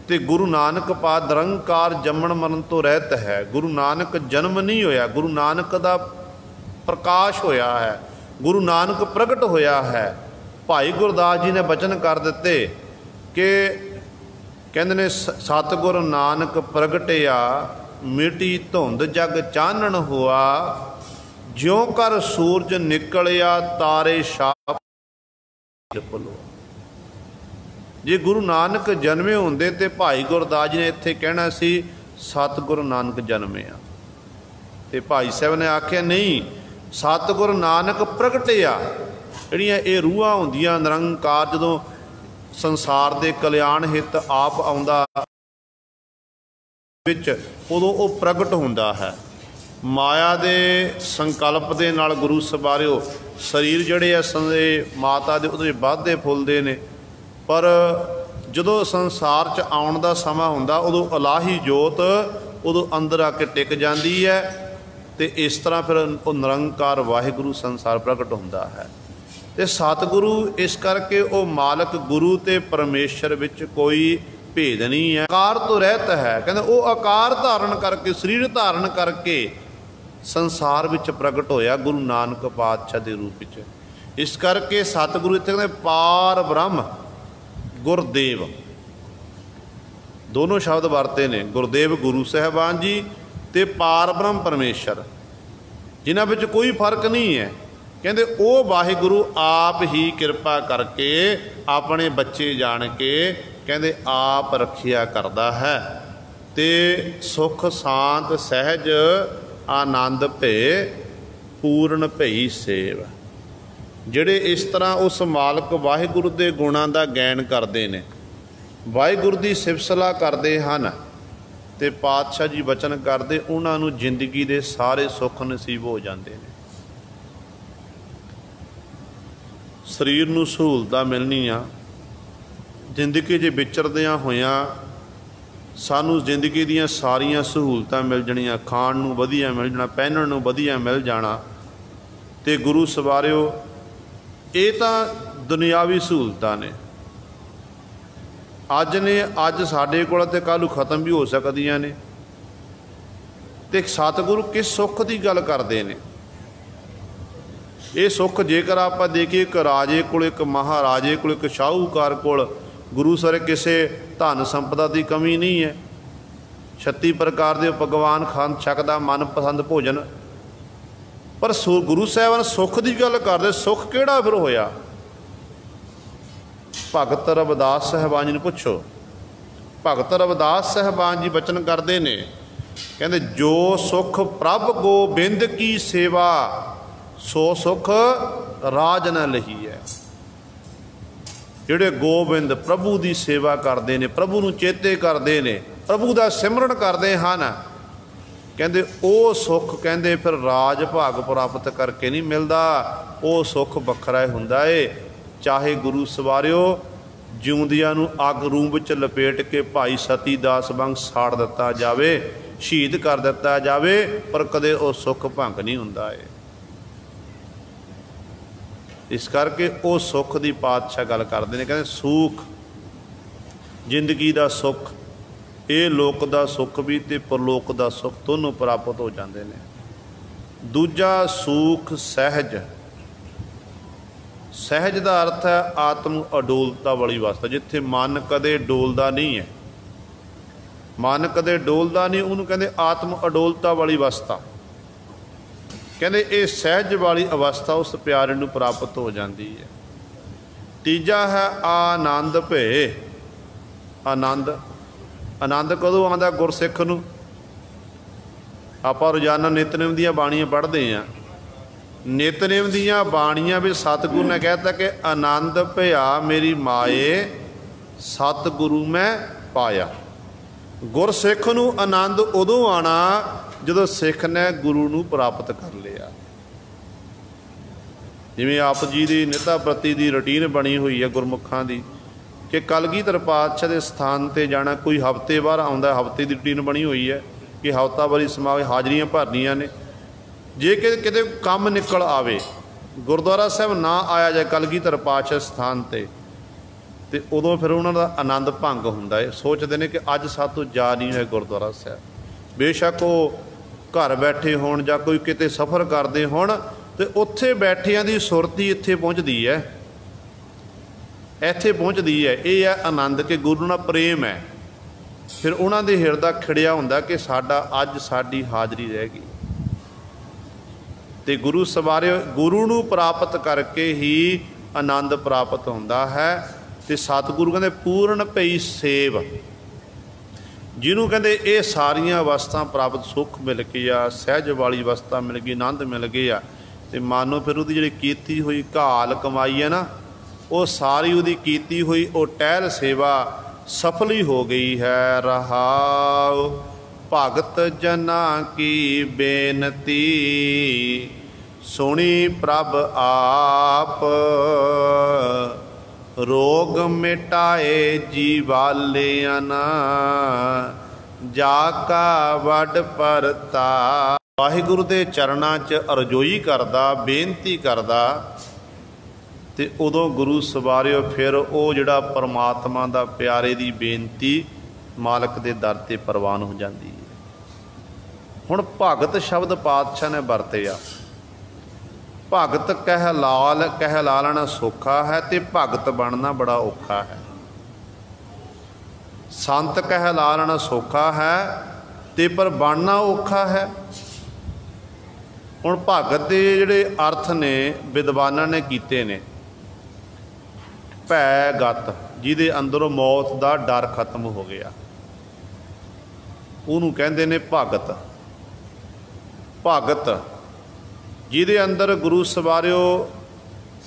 S1: ते गुरु नानक पात निरंकार जमन मरण तो रहत है। गुरु नानक जन्म नहीं होया, गुरु नानक का प्रकाश होया है, गुरु नानक प्रगट होया है। भाई गुरदास जी ने बचन कर दिते कि कहते ने सतगुर नानक प्रगटिया, मिटी धुंध जग चानण हुआ, ज्यों कर सूरज निकलिया तारे छाप पलो। जे गुरु नानक जन्मे होंदे ते भाई गुरदास जी ने इत्थे कहना सी सतगुरु नानक जन्मिया, ते भाई साहब ने आख्या नहीं, सतगुरु नानक प्रगटिया। जिहड़ियां ये रूहां हुंदियां निरंकार जदों संसार दे कल्याण हित आप आउंदा विच, उदों वो प्रगट हुंदा है। माया दे संकल्प दे नाल गुरु सवारियो शरीर जिहड़े आ माता दे उहदे वधदे फुलदे ने, पर जदों संसार च आउण दा समा हुंदा उदों इलाही जोत उदों अंदर आके टिक जाती है। तो इस तरह फिर वो निरंकार वाहिगुरु संसार प्रगट हुंदा है। तो सतगुरु इस करके वो मालक गुरु ते परमेश्वर विच कोई भेद नहीं है। आकार तो रहत है, कहते वो आकार धारण करके, शरीर धारण करके संसार विच प्रगट होया गुरु नानक पातशाह के रूप विच। इस करके सतगुरु इत्थे कहते पार ब्रह्म गुरदेव, दोनों शब्द वरते ने, गुरदेव गुरु साहबान जी ते पार ब्रह्म परमेश्वर, जिन्हां विच कोई फर्क नहीं है। कहते वो वाहिगुरु आप ही कृपा करके अपने बच्चे जान के कहते आप रखिया करता है। ते सुख शांत सहज आनंद भे पूर्ण भई सेव। ਜਿਹੜੇ इस तरह उस मालक वाहिगुरु के गुणों का गैन करते हैं, वाहिगुरु की सिफसला करते हैं, तो पातशाह जी वचन करते उन्होंने जिंदगी के सारे सुख नसीब हो जाते हैं। शरीर नूं सहूलतां मिलनियां, जिंदगी 'च विचरदियां होइयां सानू जिंदगी दीयां सारियां सहूलतां मिल जाणियां, खाण नूं वधिया मिल जाना, पहनण नूं वधिया मिल जाना। तो गुरु सवारियो ये तो दुनियावी सहूलतां ने, अज साडे कोल ते कल खत्म भी हो सकदियां ने। ਤੇ ਸਤਿਗੁਰੂ ਕਿਸ ਸੁੱਖ ਦੀ ਗੱਲ ਕਰਦੇ ਨੇ। ਇਹ ਸੁੱਖ ਜੇਕਰ ਆਪਾਂ ਦੇਖੀਏ ਇੱਕ ਰਾਜੇ ਕੋਲ, ਇੱਕ ਮਹਾਰਾਜੇ ਕੋਲ, ਇੱਕ ਸ਼ਾਹੂਕਾਰ ਕੋਲ ਗੁਰੂ ਸਾਰੇ ਕਿਸੇ ਧਨ ਸੰਪਦਾ ਦੀ ਕਮੀ ਨਹੀਂ ਹੈ। 36 ਪ੍ਰਕਾਰ ਦੇ ਪਕਵਾਨ ਖਾਣ ਸਕਦਾ, ਮਨਪਸੰਦ ਭੋਜਨ। ਪਰ ਗੁਰੂ ਸਾਹਿਬਾਨ ਸੁੱਖ ਦੀ ਗੱਲ ਕਰਦੇ। ਸੁੱਖ ਕਿਹੜਾ ਫਿਰ ਹੋਇਆ? ਭਗਤ ਰਵਿਦਾਸ ਸਾਹਿਬਾਨ ਜੀ ਨੂੰ ਪੁੱਛੋ। ਭਗਤ ਰਵਿਦਾਸ ਸਾਹਿਬਾਨ ਜੀ ਬਚਨ ਕਰਦੇ ਨੇ, ਕਹਿੰਦੇ ਜੋ ਸੁੱਖ ਪ੍ਰਭ ਗੋਬਿੰਦ ਕੀ ਸੇਵਾ, ਸੋ ਸੁੱਖ ਰਾਜ ਨ ਲਹੀ ਹੈ। ਜਿਹੜੇ ਗੋਬਿੰਦ ਪ੍ਰਭੂ ਦੀ ਸੇਵਾ ਕਰਦੇ ਨੇ, ਪ੍ਰਭੂ ਨੂੰ ਚੇਤੇ ਕਰਦੇ ਨੇ, ਪ੍ਰਭੂ ਦਾ ਸਿਮਰਨ ਕਰਦੇ ਹਨ, ਕਹਿੰਦੇ ਉਹ ਸੁੱਖ ਕਹਿੰਦੇ ਫਿਰ ਰਾਜ ਭਾਗ ਪ੍ਰਾਪਤ ਕਰਕੇ ਨਹੀਂ ਮਿਲਦਾ। ਉਹ ਸੁੱਖ ਵੱਖਰਾ ਹੁੰਦਾ ਏ। ਚਾਹੇ ਗੁਰੂ ਸਵਾਰਿਓ ਜਿਉਂਦਿਆਂ ਨੂੰ ਅੱਗ ਰੂਮ ਵਿੱਚ ਲਪੇਟ ਕੇ ਭਾਈ ਸਤੀ ਦਾਸ ਵਾਂਗ ਸਾੜ ਦਿੱਤਾ ਜਾਵੇ, ਸ਼ਹੀਦ ਕਰ ਦਿੱਤਾ ਜਾਵੇ, ਪਰ ਕਦੇ ਉਹ ਸੁੱਖ ਭੰਗ ਨਹੀਂ ਹੁੰਦਾ ਏ। ਇਸ ਕਰਕੇ ਉਹ ਸੁੱਖ ਦੀ ਪਾਤਸ਼ਾਹ ਗੱਲ ਕਰਦੇ ਨੇ, ਕਹਿੰਦੇ ਸੁੱਖ ਜ਼ਿੰਦਗੀ ਦਾ ਸੁੱਖ, ਇਹ ਲੋਕ ਦਾ ਸੁੱਖ ਵੀ ਤੇ ਪਰਲੋਕ ਦਾ ਸੁੱਖ ਦੋਨੋਂ ਪ੍ਰਾਪਤ ਹੋ ਜਾਂਦੇ ਨੇ। ਦੂਜਾ ਸੁੱਖ ਸਹਿਜ। ਸਹਿਜ ਦਾ ਅਰਥ ਹੈ ਆਤਮ ਅਡੋਲਤਾ ਵਾਲੀ ਅਵਸਥਾ, ਜਿੱਥੇ ਮਨ ਕਦੇ ਡੋਲਦਾ ਨਹੀਂ ਹੈ। ਮਨ ਕਦੇ ਡੋਲਦਾ ਨਹੀਂ, ਉਹਨੂੰ ਕਹਿੰਦੇ ਆਤਮ ਅਡੋਲਤਾ ਵਾਲੀ ਅਵਸਥਾ। ਕਹਿੰਦੇ ਇਹ ਸਹਿਜ ਵਾਲੀ ਅਵਸਥਾ ਉਸ ਪਿਆਰੇ ਨੂੰ ਪ੍ਰਾਪਤ ਹੋ ਜਾਂਦੀ ਹੈ। ਤੀਜਾ ਹੈ ਆਨੰਦ ਭੇ। ਆਨੰਦ, ਆਨੰਦ ਕਦੋਂ ਆਉਂਦਾ ਗੁਰਸਿੱਖ ਨੂੰ? ਆਪਾਂ ਰੋਜ਼ਾਨਾ ਨਿਤਨੇਮ ਦੀਆਂ ਬਾਣੀਆਂ ਪੜ੍ਹਦੇ ਹਾਂ। ਨਿਤਨੇਮ ਦੀਆਂ ਬਾਣੀਆਂ ਵਿੱਚ ਸਤਿਗੁਰੂ ਨੇ ਕਹਿ ਤਾ ਕਿ ਆਨੰਦ ਭਿਆ ਮੇਰੀ ਮਾਏ, ਸਤਿਗੁਰੂ ਮੈਂ ਪਾਇਆ। ਗੁਰਸਿੱਖ ਨੂੰ ਆਨੰਦ ਉਦੋਂ ਆਉਣਾ ਜਦੋਂ ਸਿੱਖ ਨੇ ਗੁਰੂ ਨੂੰ ਪ੍ਰਾਪਤ ਕਰ ਲਿਆ। ਜਿਵੇਂ ਆਪ ਜੀ ਦੀ ਨਿਤਾ ਪ੍ਰਤੀ ਦੀ ਰੂਟੀਨ ਬਣੀ ਹੋਈ ਹੈ ਗੁਰਮੁਖਾਂ ਦੀ ਕਿ ਕਲਗੀਧਰ ਪਾਤਸ਼ਾਹ ਦੇ ਸਥਾਨ 'ਤੇ ਜਾਣਾ, ਕੋਈ ਹਫ਼ਤੇ ਬਾਅਦ ਆਉਂਦਾ, ਹਫ਼ਤੇ ਦੀ ਰੂਟੀਨ ਬਣੀ ਹੋਈ ਹੈ ਕਿ ਹਫ਼ਤਾਵਾਰੀ ਸਮਾਗਮ ਹਾਜ਼ਰੀਆਂ ਭਰਨੀਆਂ ਨੇ। ਜੇ ਕਿਤੇ ਕੰਮ ਨਿਕਲ ਆਵੇ, ਗੁਰਦੁਆਰਾ ਸਾਹਿਬ ਨਾ ਆਇਆ ਜਾਏ ਕਲਗੀਧਰ ਪਾਤਸ਼ਾਹ ਸਥਾਨ 'ਤੇ, ਤੇ ਉਦੋਂ ਫਿਰ ਉਹਨਾਂ ਦਾ ਆਨੰਦ ਭੰਗ ਹੁੰਦਾ ਹੈ। ਸੋਚਦੇ ਨੇ ਕਿ ਅੱਜ ਸਾਤੋਂ ਜਾ ਨਹੀਂ ਹੋਇਆ ਗੁਰਦੁਆਰਾ ਸਾਹਿਬ। ਬੇਸ਼ੱਕ ਉਹ ਘਰ ਬੈਠੇ ਹੋਣ ਜਾਂ ਕੋਈ ਕਿਤੇ ਸਫ਼ਰ ਕਰਦੇ ਹੋਣ, ਤੇ ਉੱਥੇ ਬੈਠਿਆਂ ਦੀ ਸੁਰਤੀ ਇੱਥੇ ਪਹੁੰਚਦੀ ਹੈ, ਇੱਥੇ ਪਹੁੰਚਦੀ ਹੈ। ਇਹ ਹੈ ਆਨੰਦ ਕਿ ਗੁਰੂ ਨਾਲ ਪ੍ਰੇਮ ਹੈ। ਫਿਰ ਉਹਨਾਂ ਦੇ ਹਿਰਦਾ ਖਿੜਿਆ ਹੁੰਦਾ ਕਿ ਸਾਡਾ ਅੱਜ ਸਾਡੀ ਹਾਜ਼ਰੀ ਰਹਿ ਗਈ। ਤੇ ਗੁਰੂ ਸਵਾਰਿਓ ਗੁਰੂ ਨੂੰ ਪ੍ਰਾਪਤ ਕਰਕੇ ਹੀ ਆਨੰਦ ਪ੍ਰਾਪਤ ਹੁੰਦਾ ਹੈ। ਤੇ ਸਤਿਗੁਰੂ ਕਹਿੰਦੇ ਪੂਰਨ ਭਈ ਸੇਵ, ਜਿਹਨੂੰ ਕਹਿੰਦੇ ਇਹ ਸਾਰੀਆਂ ਅਵਸਥਾ ਪ੍ਰਾਪਤ, ਸੁੱਖ ਮਿਲ ਗਿਆ, ਸਹਿਜ ਵਾਲੀ ਅਵਸਥਾ ਮਿਲ ਗਈ, ਆਨੰਦ ਮਿਲ ਗਿਆ, ਤੇ ਮਾਨੋ ਫਿਰ ਉਹਦੀ ਜਿਹੜੀ ਕੀਤੀ ਹੋਈ ਘਾਲ ਕਮਾਈ ਹੈ ਨਾ, ਉਹ ਸਾਰੀ ਉਹਦੀ ਕੀਤੀ ਹੋਈ ਉਹ ਟਹਿਲ ਸੇਵਾ ਸਫਲ ਹੀ ਹੋ ਗਈ ਹੈ। ਰਹਾਉ ਭਗਤ ਜਨਾਂ ਕੀ ਬੇਨਤੀ, ਸੁਣੀ ਪ੍ਰਭ ਆਪ, ਰੋਗ ਮਿਟਾਏ ਜੀਵਾਲਿਆਂ ਨਾ, ਜਾ ਕਾ ਵੱਡ ਪਰਤਾ। ਵਾਹਿਗੁਰੂ ਦੇ ਚਰਨਾਂ 'ਚ ਅਰਜ਼ੋਈ ਕਰਦਾ, ਬੇਨਤੀ ਕਰਦਾ, ਤੇ ਉਦੋਂ ਗੁਰੂ ਸਵਾਰਿਓ ਫਿਰ ਉਹ ਜਿਹੜਾ ਪਰਮਾਤਮਾ ਦਾ ਪਿਆਰੇ ਦੀ ਬੇਨਤੀ ਮਾਲਕ ਦੇ ਦਰ 'ਤੇ ਪ੍ਰਵਾਨ ਹੋ ਜਾਂਦੀ ਹੈ। ਹੁਣ ਭਗਤ ਸ਼ਬਦ ਪਾਤਸ਼ਾਹ ਨੇ ਵਰਤਿਆ। ਭਗਤ ਕਹਿਲਾਣਾ ਸੌਖਾ ਹੈ ਤੇ ਭਗਤ ਬਣਨਾ ਬੜਾ ਔਖਾ ਹੈ। ਸੰਤ ਕਹਿਲਾਣਾ ਸੌਖਾ ਹੈ ਤੇ ਪਰ ਬਣਨਾ ਔਖਾ ਹੈ। ਹੁਣ ਭਗਤ ਦੇ ਜਿਹੜੇ ਅਰਥ ਨੇ ਵਿਦਵਾਨਾਂ ਨੇ ਕੀਤੇ ਨੇ, ਭੈ ਗਤ, ਜਿਹਦੇ ਅੰਦਰੋਂ ਮੌਤ ਦਾ ਡਰ ਖਤਮ ਹੋ ਗਿਆ, ਉਹਨੂੰ ਕਹਿੰਦੇ ਨੇ ਭਗਤ। ਭਗਤ ਜਿਹਦੇ ਅੰਦਰ ਗੁਰੂ ਸਵਾਰਿਓ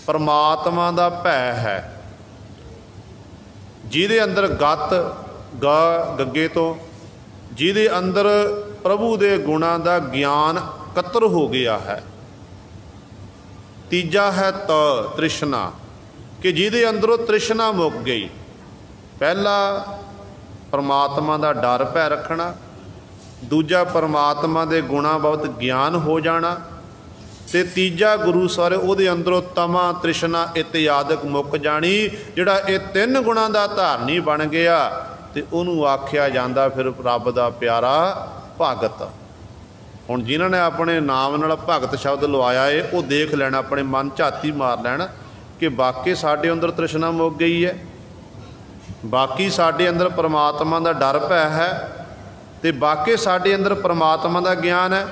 S1: ਪਰਮਾਤਮਾ ਦਾ ਭੈ ਹੈ, ਜਿਹਦੇ ਅੰਦਰ ਗਤ ਗੱਗੇ ਤੋਂ, ਜਿਹਦੇ ਅੰਦਰ ਪ੍ਰਭੂ ਦੇ ਗੁਣਾਂ ਦਾ ਗਿਆਨ ਇਕੱਤਰ ਹੋ ਗਿਆ ਹੈ। ਤੀਜਾ ਹੈ ਤ੍ਰਿਸ਼ਨਾ, ਕਿ ਜਿਹਦੇ ਅੰਦਰੋਂ ਤ੍ਰਿਸ਼ਨਾ ਮੁੱਕ ਗਈ। ਪਹਿਲਾ ਪਰਮਾਤਮਾ ਦਾ ਡਰ ਭੈ ਰੱਖਣਾ, ਦੂਜਾ ਪਰਮਾਤਮਾ ਦੇ ਗੁਣਾਂ ਬਾਬਤ ਗਿਆਨ ਹੋ ਜਾਣਾ, ਤੇ ਤੀਜਾ ਗੁਰੂ ਸਾਰੇ ਉਹਦੇ ਅੰਦਰੋਂ ਤਮਾ ਤ੍ਰਿਸ਼ਨਾ ਇਤਿਆਦਿਕ ਮੁੱਕ ਜਾਣੀ। ਜਿਹੜਾ ਇਹ ਤਿੰਨ ਗੁਣਾਂ ਦਾ ਧਾਰਨੀ ਬਣ ਗਿਆ ਤੇ ਉਹਨੂੰ ਆਖਿਆ ਜਾਂਦਾ ਫਿਰ ਰੱਬ ਦਾ ਪਿਆਰਾ ਭਗਤ। ਹੁਣ जिन्हां ने अपने नाम नाल भगत शब्द लवाया है वो देख लैण, अपने मन झाती मार लैण कि बाकी साडे अंदर तृष्णा मुक गई है, बाकी साडे अंदर परमात्मा का डर भै है, तो बाकी साडे अंदर परमात्मा का ज्ञान है।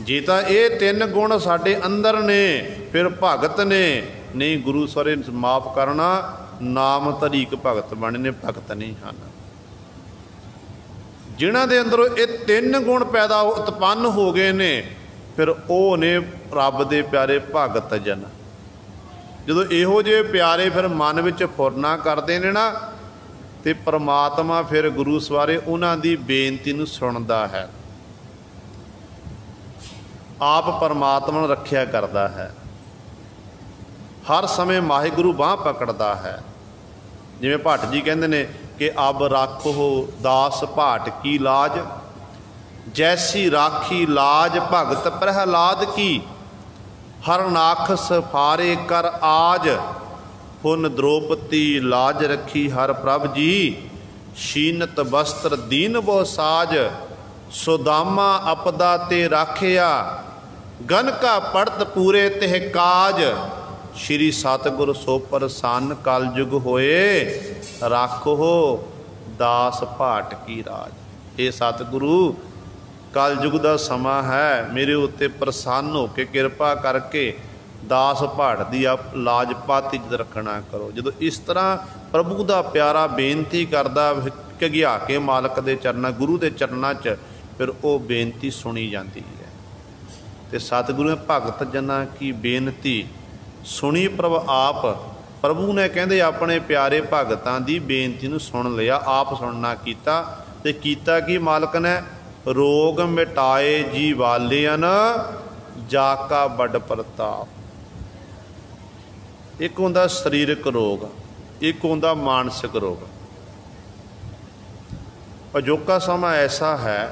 S1: जे तो ये 3 गुण साडे अंदर ने फिर भगत ने नहीं, गुरु सरे माफ़ करना, नाम तरीक भगत बने ने, भगत नहीं हैं। जिन्हां दे अंदरों ये 3 गुण पैदा उत्पन्न हो गए ने, फिर वो ने रब दे प्यारे भगत जन। जदों इहो जे प्यारे फिर मन विच फुरना करते हैं ना, तो परमात्मा फिर गुरु सवारे उन्हां दी बेनती नूं सुणदा है, आप परमात्मा नूं रखिया करदा है, हर समय वाहिगुरू बांह पकड़दा है। जिवें भट्ट जी कहंदे ने कि अब राखो दास भाट की लाज, जैसी राखी लाज भगत प्रहलाद की, हरनाखस फारे कर आज, पुन द्रौपदी लाज रखी हर प्रभ जी, शीनत वस्त्र दीन वो साज, सुदामा अपदा ते राखिया, गनका पड़त पूरे तेह काज, श्री सतगुर सो प्रसन्न कल युग होए, राखो दास भाट की राज। ये सतगुरु कल युग का समा है, मेरे उत्ते प्रसन्न हो के कृपा करके दास भाट की आप लाज पात इज्जत रखना करो। जो इस तरह प्रभु का प्यारा बेनती करदा घिया के मालक के चरणा, गुरु के चरणों च, फिर वो बेनती सुनी जाती है। तो सतगुरु ने भगत जना की बेनती सुनी प्रभ आप, प्रभु ने कहते अपने प्यारे भगतां की बेनती नूं सुन लिया, आप सुनना कीता। ते कीता कि मालक ने, रोग मिटाए जी वालियन, जाका बड़ प्रताप। एक हुंदा शरीरक रोग, एक हुंदा मानसिक रोग। अजोका समा ऐसा है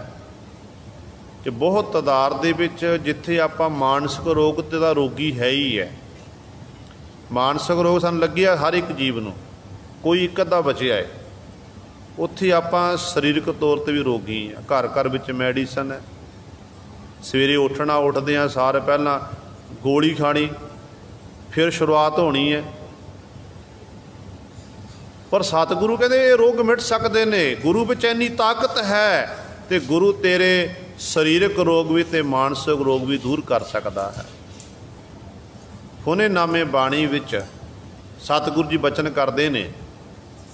S1: कि बहुत तादाद दे विच जिथे आपां मानसिक रोग ते दा रोगी है ही है। मानसिक रोग सानूं लग्गिया हर एक जीव नूं, कोई एक अद्धा बचिया है, उत्थे आपां सरीरक तौर पर भी रोगी हैं। घर घर विच मैडिसन है, सवेरे उठना, उठदियां सार पहलां गोली खानी, फिर शुरुआत होनी है। पर सतगुरु कहते ये रोग मिट सकते हैं, गुरु विच इन्नी ताकत है, तो गुरु तेरे सरीरक रोग भी ते मानसिक रोग भी दूर कर सकता है। हुणे नामे बाणी विच सतगुरु जी बचन करते हैं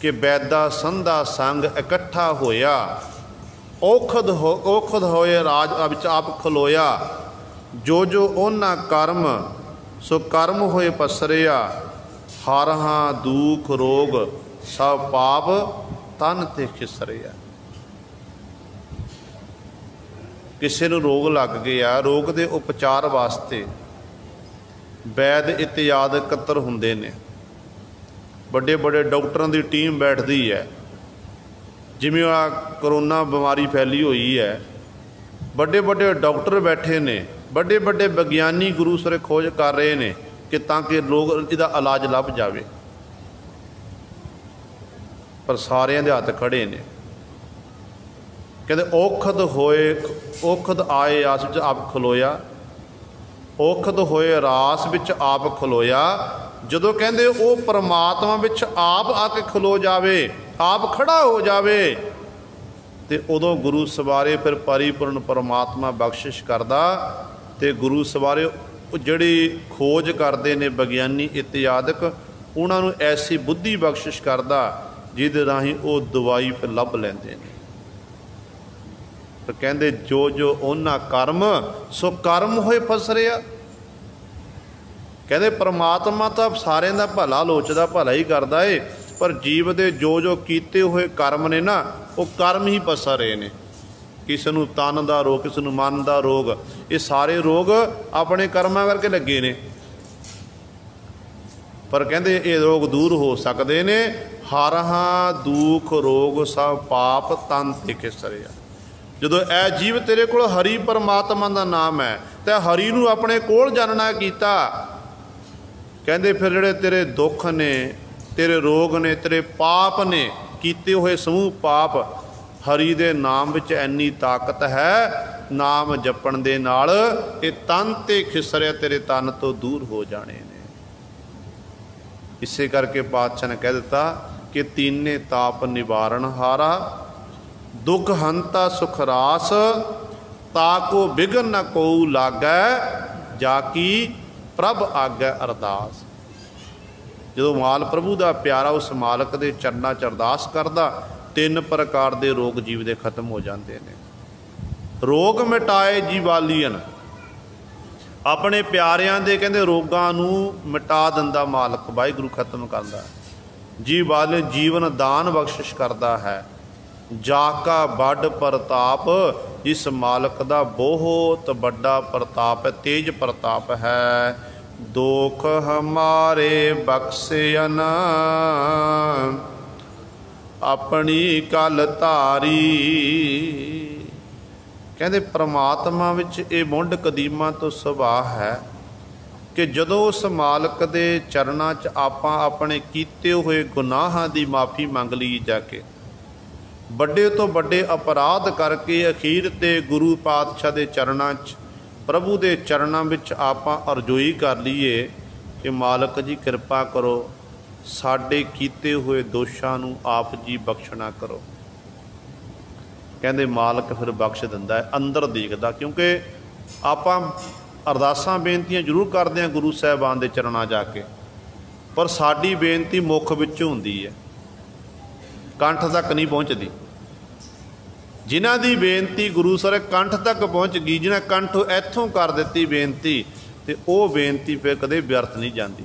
S1: कि बैदा संधा संग इकट्ठा होया, औखद होए राज विच आप खलोया, जो जो ओना कर्म सो कर्म होए पसरिया, हारहा दुख रोग सब पाप तन ते खिसरिया। किसी नूं रोग लग गया, रोग के उपचार वास्ते वैद इत्यादि इकत्र हुंदे ने, बड़े बड़े डॉक्टरों की टीम बैठती है। जिवें आ करोना बीमारी फैली हुई है, बड़े बड़े डॉक्टर बैठे ने, बड़े बड़े विज्ञानी गुरु सरे खोज कर रहे हैं कि ताकि लोग इसका इलाज लभ जाए, पर सारे दे हथ खड़े ने। कहते औखद होए, औखद आए आस विच आप खलोया, औखद होए रास विच आप खलोया। जदों कहते वो परमात्मा विच आप आके खलो जावे, आप खड़ा हो जावे, तो उदों गुरु सवारे फिर परिपूर्ण परमात्मा बख्शिश करदा। तो गुरु सवारे जिहड़ी खोज करते हैं विज्ञानी इत्यादक, उन्होंने ऐसी बुद्धि बख्शिश करदा जिहदे राही वो दवाई फिर लभ लैंदे ने। तो कहते जो जो उन्हां कर्म सो कर्म होए फसरिया। कहते परमात्मा तो सारे का भला लोचदा, भला ही करदा है, पर जीव दे जो जो कीते हुए कर्म ने ना, वो कर्म ही फसा रहे ने। किसी नूं तन का रोग, किसी नूं मन का रोग, ये सारे रोग अपने कर्मां करके लगे ने। पर कहते ये रोग दूर हो सकते ने, हारहा दुख रोग सब पाप तन ते खिसरिया। जदों ए जीव तेरे कोल हरि परमात्मा का नाम है, तो हरि नूं अपने कोल जानना कीता। कहते फिर जिहड़े तेरे दुख ने, तेरे रोग ने, तेरे पाप ने, कीते हुए समूह पाप, हरि दे नाम विच इन्नी ताकत है, नाम जपण दे नाल ये तन ते खिसरिया तेरे तन तो दूर हो जाने ने। इसे करके पातशाह ने कह दिता कि तीने ताप निवारण हारा, दुख हंता सुख रास, ताको बिघन न को लागै, जाकी प्रभ आगै अरदास। जो माल प्रभु का प्यारा उस मालक के चरणों च अरदास करदा, 3 प्रकार के रोग जीव के खत्म हो जाते हैं। रोग मिटाए जीवालियन, अपने प्यारियां दे कहते रोगां नूं मिटा दिंदा मालक वाहिगुरू खत्म करदा। जीवालियन जीवन दान बख्शिश करता है। जाका बड़ प्रताप, जिस मालक का बहुत बड़ा प्रताप है, तेज प्रताप है। दुख हमारे बख्शियन, अपनी कल तारी। कहते परमात्मा विच ये मुंड कदीमा तो सुभाव है कि जदों उस मालक के चरणों च आपां अपने कीते हुए गुनाहां दी माफ़ी मंग ली जाके, बड़े तो बड़े अपराध करके अखीर ते गुरु पातशाह के चरणों च प्रभु के चरणों विच आपां अरजोई कर लीए कि मालक जी कृपा करो, साडे कीते हुए दोषां नूं आप जी बख्शना करो। कहते मालक फिर बख्श दिंदा है, अंदर देखदा, क्योंकि आपां अरदासां बेनतियां जरूर करते हैं गुरु साहिबान के चरणों जाके, पर साडी बेनती मुख विचों हुंदी है, कंठ तक नहीं पहुँचती। जिन्हां दी बेनती गुरु सर कंठ तक पहुँच गई, जिन्हें कंठ इत्थों कर दी बेनती, तो वह बेनती फिर कदे व्यर्थ नहीं जाती।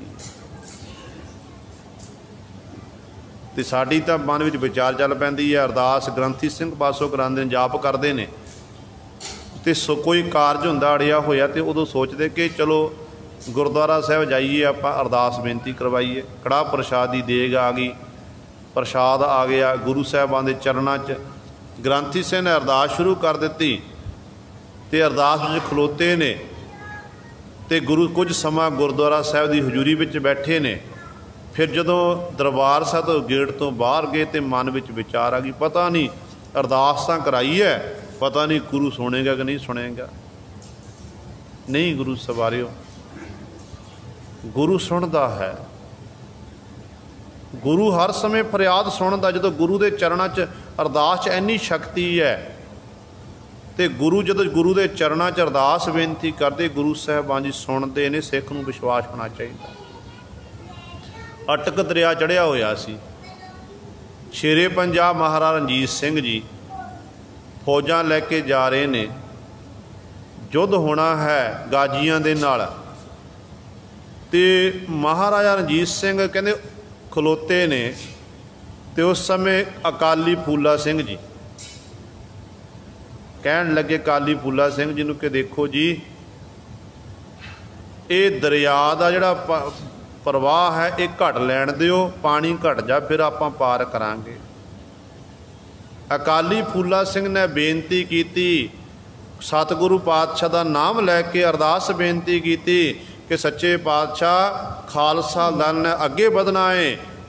S1: तो साड़ी तो मन में विचार चल पैंदी है, अरदास ग्रंथी सिंह पासों करांदे ने, जाप करते हैं, तो कोई कारज हुंदा अड़िया होया तो उदों सोचते कि चलो गुरुद्वारा साहब जाइए, आपां अरदास बेनती करवाइए। कड़ा प्रसाद की देग आ गई, प्रसाद आ गया, गुरु साहिबान के चरणों च ग्रंथी सिंह ने अरदास शुरू कर दी, तो अरदास में खलोते ने, तो गुरु कुछ समा गुरुद्वारा साहब की हजूरी में बैठे ने। फिर जदों दरबार साहब तो गेट तो बाहर गए तो मन में विचार आ गई, पता नहीं अरदास तो कराई है, पता नहीं गुरु सुनेगा कि नहीं सुनेगा। नहीं गुरु सवारियो, गुरु सुनता है, गुरु हर समय फरियाद सुनता। जो गुरु के चरणों च अरदास इन्नी शक्ति है, तो गुरु जो गुरु के चरणों च अरदास बेनती करते, गुरु साहिबान जी सुनते हैं। सिख नूं विश्वास होना चाहिए। अटक दरिया चढ़िया होया सी, शेरे पंजाब महाराजा रणजीत सिंह जी फौजां लैके जा रहे ने, युद्ध होना है गाजियां दे नाल, ते महाराजा रणजीत सिंह कहते खलोते ने, तो उस समय अकाली फूला सिंह जी कहन लगे, अकाली फूला सिंह जी नूं कि देखो जी, ये दरिया का जिहड़ा प्रवाह है ये घट लैण दिओ, पानी घट जा, फिर आपां पार करांगे। अकाली फूला सिंह ने बेनती की, सतगुरु पातशाह का नाम लैके अरदास बेनती की कि सच्चे पातशाह खालसा दल ने अगे बढ़ना है,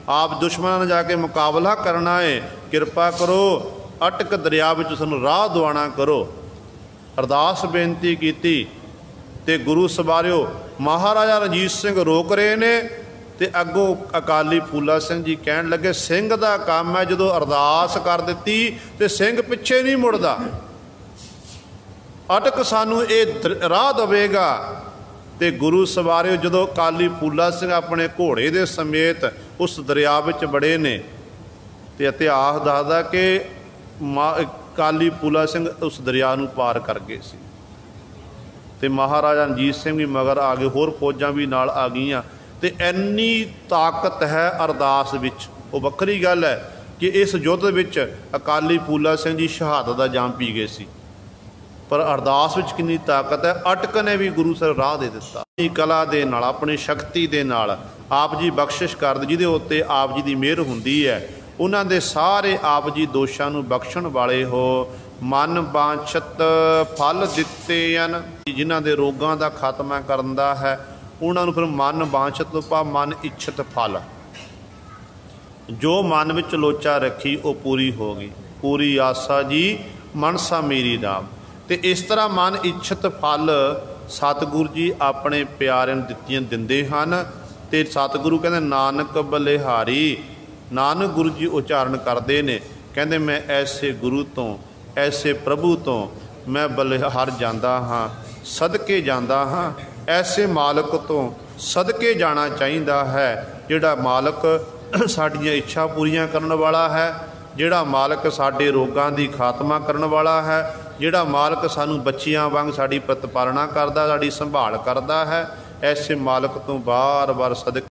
S1: आप दुश्मनों ने जाके मुकाबला करना है, कृपा करो अटक दरिया में सानूं राह दवाना करो। अरदास बेनती की, ते गुरु सवारियो महाराजा रणजीत सिंह रोक रहे ने, ते अगों अकाली फूला सिंह जी कहन लगे, सिंह का काम है जो अरदास कर दी तो सिंह पिछे नहीं मुड़दा, अटक सानू ये राह देगा। तो गुरु सवारियो जो अकाली फूला सिंह अपने घोड़े के समेत उस दरिया में बड़े ने, तो इतिहास दसदा कि अकाली फूला सिंह उस दरिया नूं पार कर गए सी, तो महाराजा रणजीत सिंह भी मगर आ गए, होर फौजां भी नाल आ गईयां। तो इन्नी ताकत है अरदास विच, वो वक्री गल है कि इस युद्ध विच अकाली फूला सिंह जी शहादत का जाम पी गए सी, पर अरदास विच कितनी ताकत है। अटक ने भी गुरु सर राह दे दिता, अपनी कला दे नाल, अपनी शक्ति दे नाल आप जी बख्शिश कर दे, जिहदे उत्ते आप जी की मेहर हुंदी है। उन्हां दे सारे आप जी दोषां नूं बख्शण वाले हो, मन बांछत फल दिते हैं, जिन्हां दे रोगां दा खात्मा करदा है, उन्होंने फिर मन बांछत पा मन इच्छत फल, जो मन विच लोचा रखी वो पूरी हो गई। पूरी आसा जी मनसा मेरी राम, ਤੇ ਇਸ ਤਰ੍ਹਾਂ ਮਨ ਇੱਛਤ ਫਲ ਸਤਿਗੁਰੂ ਜੀ ਆਪਣੇ ਪਿਆਰਿਆਂ ਨੂੰ ਦਿੱਤੀਆਂ ਦਿੰਦੇ ਹਨ। ਤੇ ਸਤਿਗੁਰੂ ਕਹਿੰਦੇ ਨਾਨਕ ਬਲਿਹਾਰੀ, ਨਾਨਕ ਗੁਰੂ ਜੀ ਉਚਾਰਨ ਕਰਦੇ ਨੇ, ਕਹਿੰਦੇ ਮੈਂ ਐਸੇ ਗੁਰੂ ਤੋਂ, ਐਸੇ ਪ੍ਰਭੂ ਤੋਂ ਮੈਂ ਬਲਿਹਾਰ ਜਾਂਦਾ ਹਾਂ, ਸਦਕੇ ਜਾਂਦਾ ਹਾਂ। ਐਸੇ ਮਾਲਕ ਤੋਂ ਸਦਕੇ ਜਾਣਾ ਚਾਹੀਦਾ ਹੈ, ਜਿਹੜਾ ਮਾਲਕ ਸਾਡੀਆਂ ਇੱਛਾ ਪੂਰੀਆਂ ਕਰਨ ਵਾਲਾ ਹੈ, ਜਿਹੜਾ ਮਾਲਕ ਸਾਡੇ ਰੋਗਾਂ ਦੀ ਖਾਤਮਾ ਕਰਨ ਵਾਲਾ ਹੈ, ਜਿਹੜਾ ਮਾਲਕ ਸਾਨੂੰ ਬੱਚਿਆਂ ਵਾਂਗ ਸਾਡੀ ਪ੍ਰਤਪਾਲਣਾ ਕਰਦਾ, ਸਾਡੀ ਸੰਭਾਲ ਕਰਦਾ ਹੈ। ਐਸੇ ਮਾਲਕ ਤੋਂ ਬਾਰ-ਬਾਰ ਸਦਕੇ